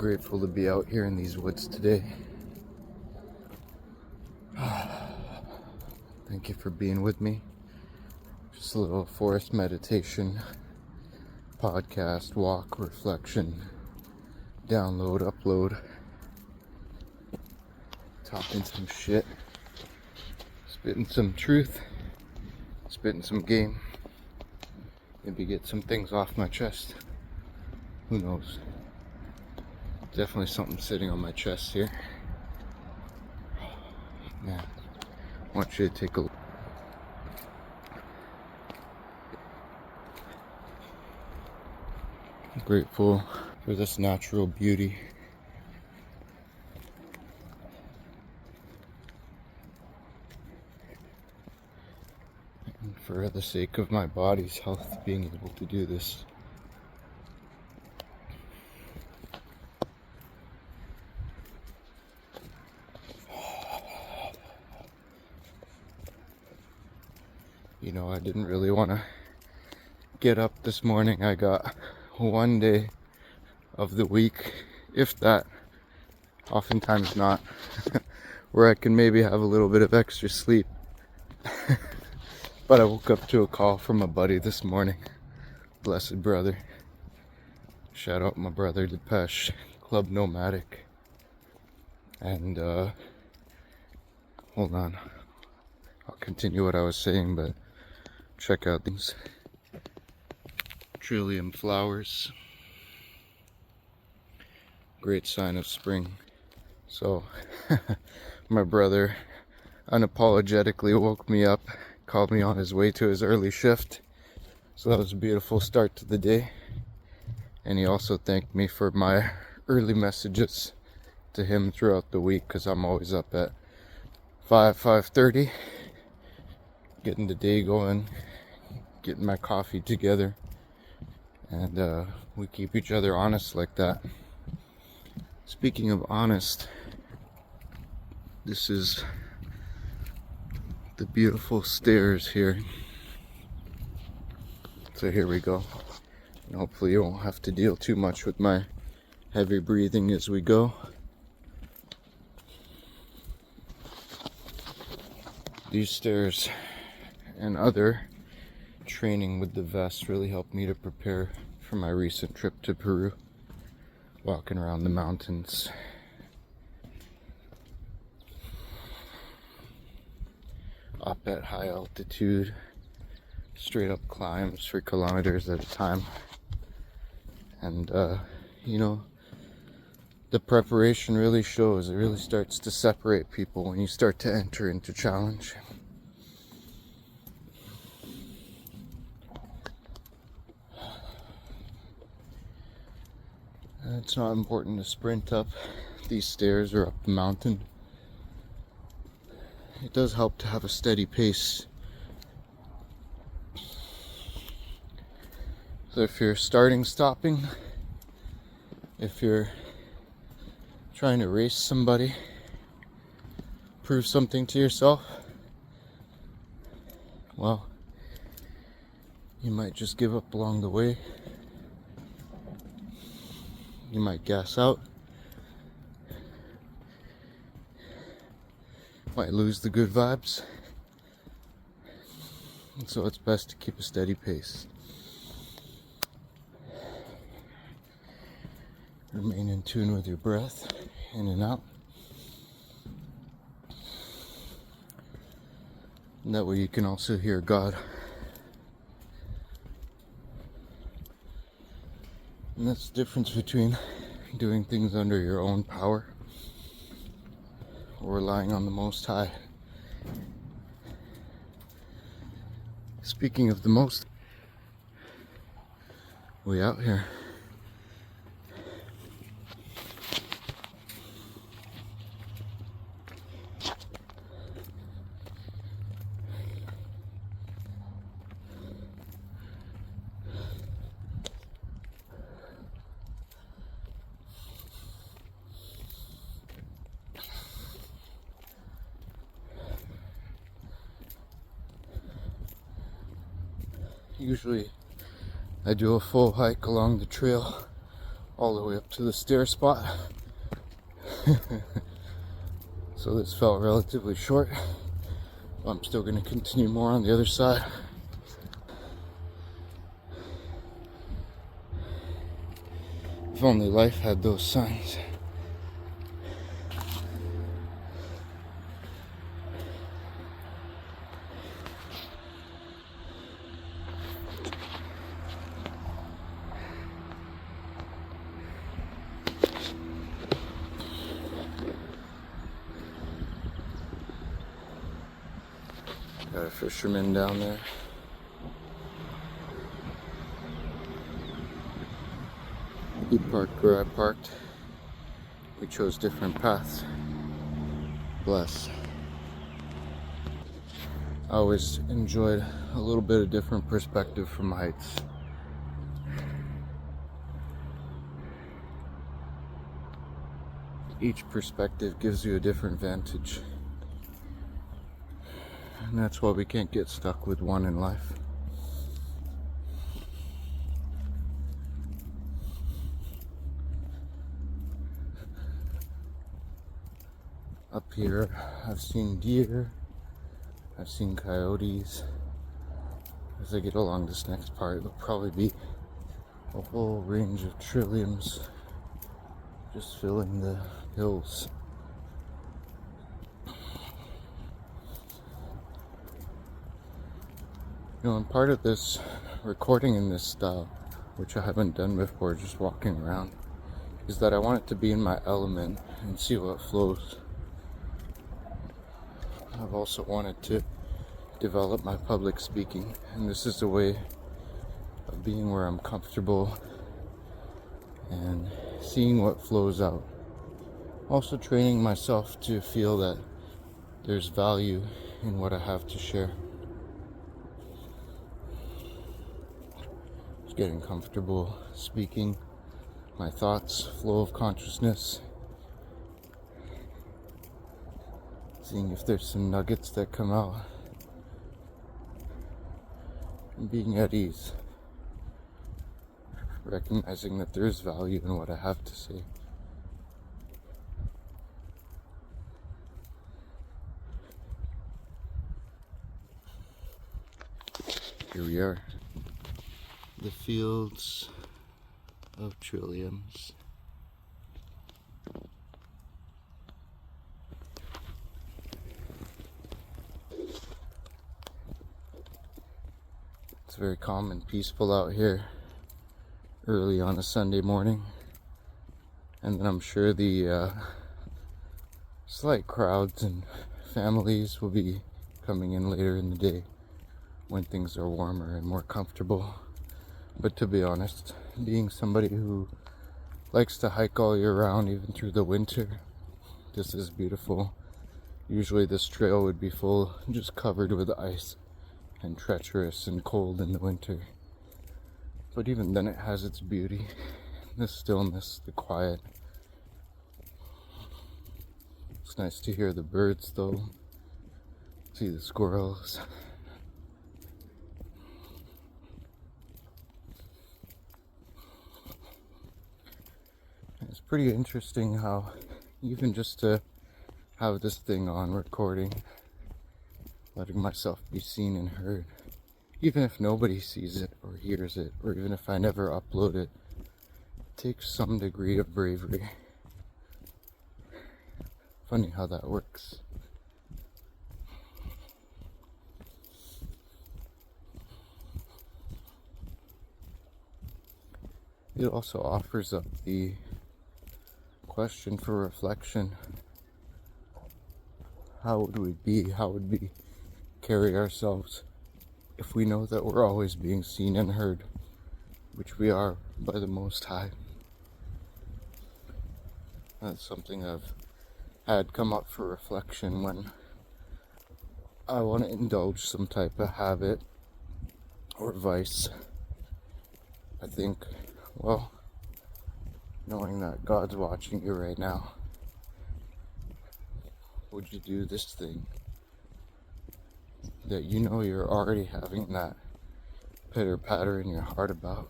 Grateful to be out here in these woods today. Thank you for being with me. Just a little forest meditation, podcast, walk, reflection, download, upload, talking some shit, spitting some truth, spitting some game, maybe get some things off my chest. Who knows? Definitely something sitting on my chest here. Man, I want you to take a look. I'm grateful for this natural beauty. And for the sake of my body's health, being able to do this. You know, I didn't really want to get up this morning. I got one day of the week, if that, oftentimes not, where I can maybe have a little bit of extra sleep. But I woke up to a call from a buddy this morning. Blessed brother. Shout out my brother Depeche, Club Nomadic. And hold on, I'll continue what I was saying, but check out these trillium flowers. Great sign of spring. So my brother unapologetically woke me up, called me on his way to his early shift. So that was a beautiful start to the day. And he also thanked me for my early messages to him throughout the week, because I'm always up at 5:30, getting the day going, getting my coffee together, and we keep each other honest like that. Speaking of honest, this is the beautiful stairs here. So here we go. And hopefully you won't have to deal too much with my heavy breathing as we go. These stairs and other training with the vest really helped me to prepare for my recent trip to Peru. Walking around the mountains. Up at high altitude, straight up climbs for kilometers at a time. And you know, the preparation really shows. It really starts to separate people when you start to enter into challenge. It's not important to sprint up these stairs or up the mountain. It does help to have a steady pace. So if you're stopping, if you're trying to race somebody, prove something to yourself, well, you might just give up along the way. You might gas out. Might lose the good vibes. And so it's best to keep a steady pace. Remain in tune with your breath, in and out. And that way you can also hear God. And that's the difference between doing things under your own power or relying on the Most High. Speaking of the Most, we out here. Usually I do a full hike along the trail all the way up to the stair spot. So this felt relatively short. I'm still going to continue more on the other side. If only life had those signs. Got a fisherman down there. He parked where I parked. We chose different paths. Bless. I always enjoyed a little bit of different perspective from heights. Each perspective gives you a different vantage. And that's why we can't get stuck with one in life. Up here, I've seen deer, I've seen coyotes. As I get along this next part, there'll probably be a whole range of trilliums just filling the hills. You know, and part of this recording in this style, which I haven't done before, just walking around, is that I want it to be in my element and see what flows. I've also wanted to develop my public speaking, and this is a way of being where I'm comfortable and seeing what flows out. Also training myself to feel that there's value in what I have to share. Just getting comfortable speaking my thoughts, flow of consciousness. Seeing if there's some nuggets that come out. And being at ease. Recognizing that there is value in what I have to say. Here we are. The fields of trilliums. It's very calm and peaceful out here early on a Sunday morning, and then I'm sure the slight crowds and families will be coming in later in the day when things are warmer and more comfortable. But to be honest, being somebody who likes to hike all year round, even through the winter, this is beautiful. Usually this trail would be full, just covered with ice and treacherous and cold in the winter. But even then it has its beauty. The stillness, the quiet. It's nice to hear the birds though. See the squirrels. It's pretty interesting how even just to have this thing on recording, letting myself be seen and heard, even if nobody sees it or hears it, or even if I never upload it, takes some degree of bravery. Funny how that works. It also offers up the question for reflection. How would we be? How would we carry ourselves if we know that we're always being seen and heard, which we are by the Most High? That's something I've had come up for reflection when I want to indulge some type of habit or vice. I think, well, knowing that God's watching you right now, would you do this thing that you know you're already having that pitter patter in your heart about?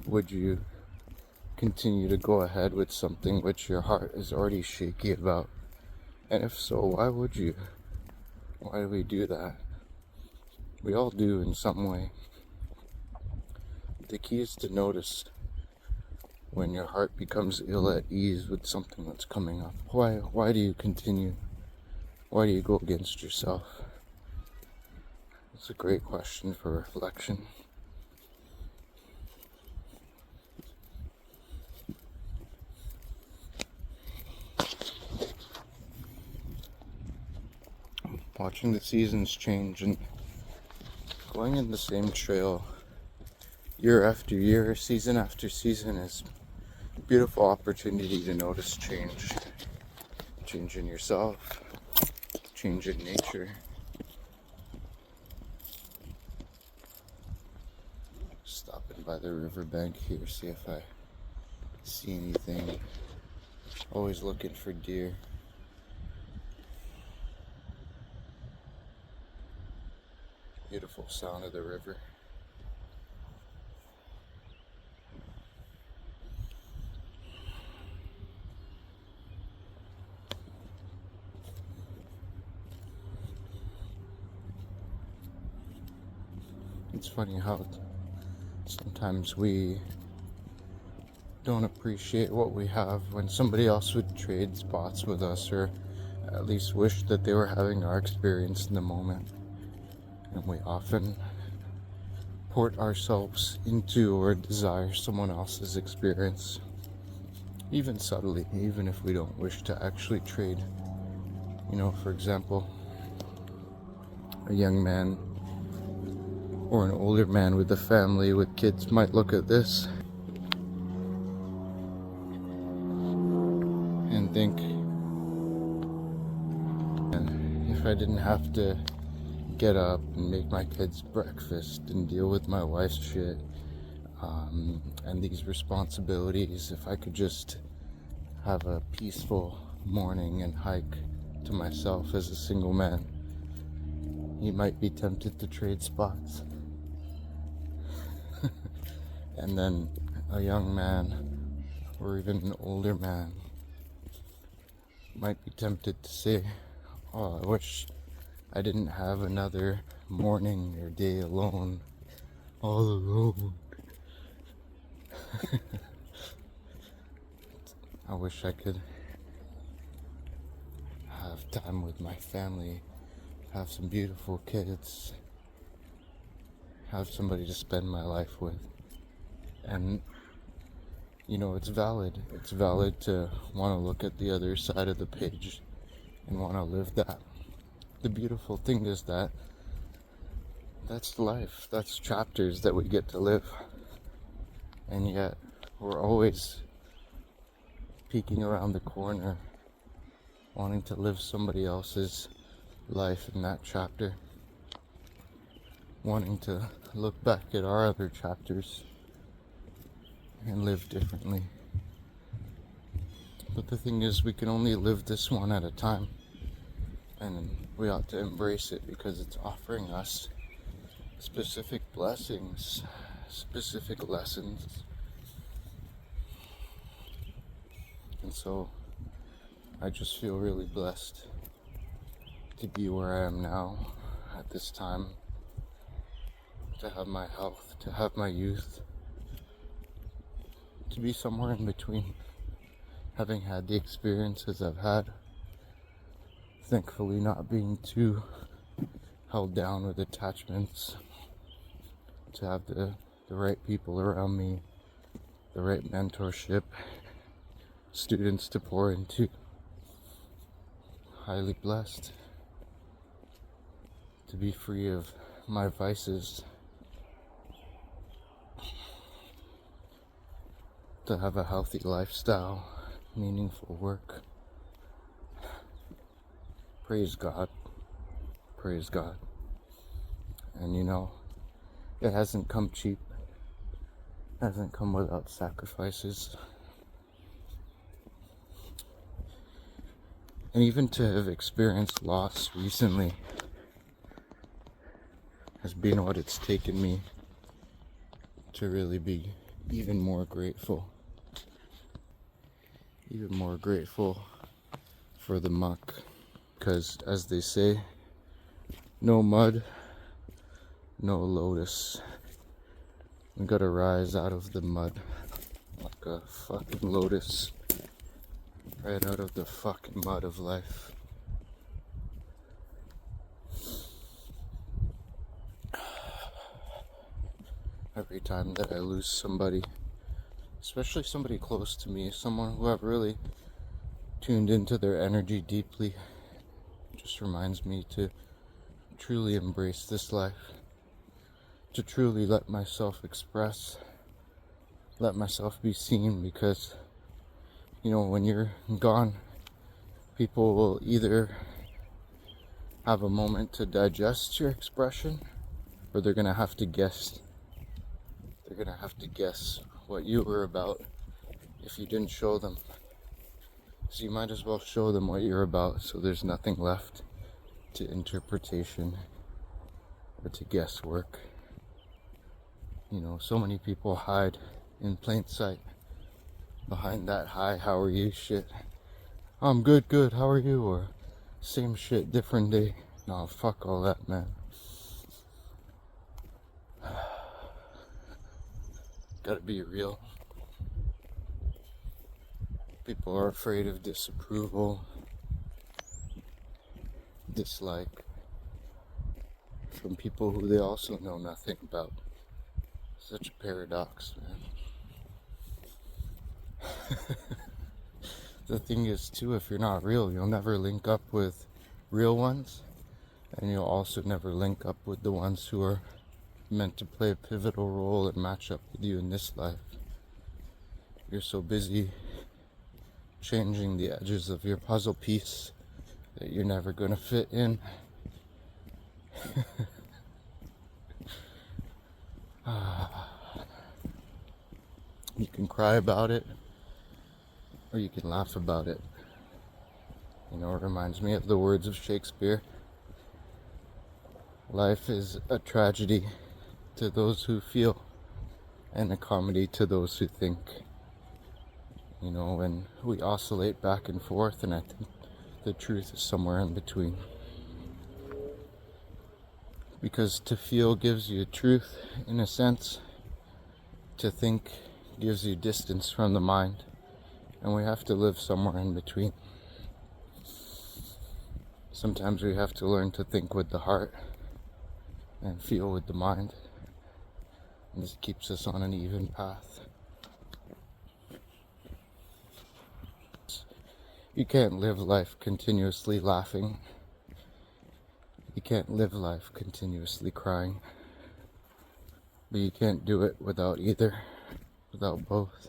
Would you continue to go ahead with something which your heart is already shaky about? And if so, why would you? Why do we do that? We all do in some way. The key is to notice when your heart becomes ill at ease with something that's coming up. Why do you continue? Why do you go against yourself? It's a great question for reflection. Watching the seasons change and going in the same trail year after year, season after season is a beautiful opportunity to notice change. Change in yourself, change in nature. Stopping by the riverbank here, see if I see anything. Always looking for deer. Beautiful sound of the river. It's funny how sometimes we don't appreciate what we have when somebody else would trade spots with us, or at least wish that they were having our experience in the moment. And we often port ourselves into or desire someone else's experience, even subtly, even if we don't wish to actually trade. You know, for example, a young man or an older man with a family with kids might look at this and think, if I didn't have to get up and make my kids breakfast and deal with my wife's shit and these responsibilities, if I could just have a peaceful morning and hike to myself as a single man, he might be tempted to trade spots. And then a young man or even an older man might be tempted to say, oh, I wish I didn't have another morning or day alone, all alone. I wish I could have time with my family, have some beautiful kids, have somebody to spend my life with. And, you know, it's valid. It's valid to want to look at the other side of the page and want to live that. The beautiful thing is that that's life. That's chapters that we get to live. And yet, we're always peeking around the corner, wanting to live somebody else's life in that chapter, wanting to look back at our other chapters and live differently. But the thing is, we can only live this one at a time, and we ought to embrace it because it's offering us specific blessings, specific lessons. And so I just feel really blessed to be where I am now at this time, to have my health, to have my youth, to be somewhere in between, having had the experiences I've had, thankfully not being too held down with attachments, to have the right people around me, the right mentorship, students to pour into. Highly blessed to be free of my vices, to have a healthy lifestyle, meaningful work. Praise God. Praise God. And you know, it hasn't come cheap. It hasn't come without sacrifices. And even to have experienced loss recently has been what it's taken me to really be even more grateful. Even more grateful for the muck. Because, as they say, no mud, no lotus. We gotta rise out of the mud like a fucking lotus. Right out of the fucking mud of life. Every time that I lose somebody, especially somebody close to me, someone who I've really tuned into their energy deeply, just reminds me to truly embrace this life, to truly let myself express, let myself be seen, because, you know, when you're gone, people will either have a moment to digest your expression, or they're gonna have to guess. They're gonna have to guess what you were about if you didn't show them. So you might as well show them what you're about, so there's nothing left to interpretation or to guesswork. You know, so many people hide in plain sight behind that "hi, how are you" shit. I'm good, how are you? Or same shit, different day. No, fuck all that, man. Gotta be real. People are afraid of disapproval, dislike from people who they also know nothing about. Such a paradox, man. The thing is, too, if you're not real, you'll never link up with real ones, and you'll also never link up with the ones who are meant to play a pivotal role and match up with you in this life. You're so busy changing the edges of your puzzle piece that you're never gonna fit in. You can cry about it, or you can laugh about it. You know, it reminds me of the words of Shakespeare. Life is a tragedy to those who feel, and a comedy to those who think. You know, when we oscillate back and forth, and I think the truth is somewhere in between. Because to feel gives you truth, in a sense. To think gives you distance from the mind. And we have to live somewhere in between. Sometimes we have to learn to think with the heart and feel with the mind. And this keeps us on an even path. You can't live life continuously laughing. You can't live life continuously crying. But you can't do it without either, without both.